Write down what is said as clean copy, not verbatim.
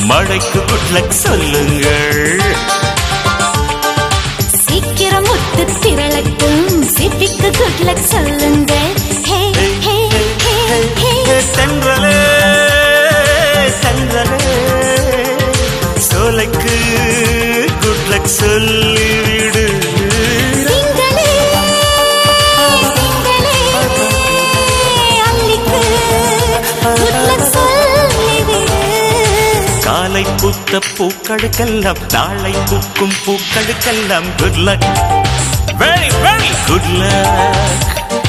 மழைக்கு good luck சொல்லுங்கள். சீக்கிரம் முத்து திரளட்டும் சிப்பிக்கு குட் லக் சொல்லுங்கள். தென்றலே தென்றலே சோலைக்கு குட் லக் சொல்லிவிடு. காலை பூத்த பூக்களுக்கெல்லாம் நாளை பூக்கும் பூக்களுக்கெல்லாம் good luck. Very very good luck.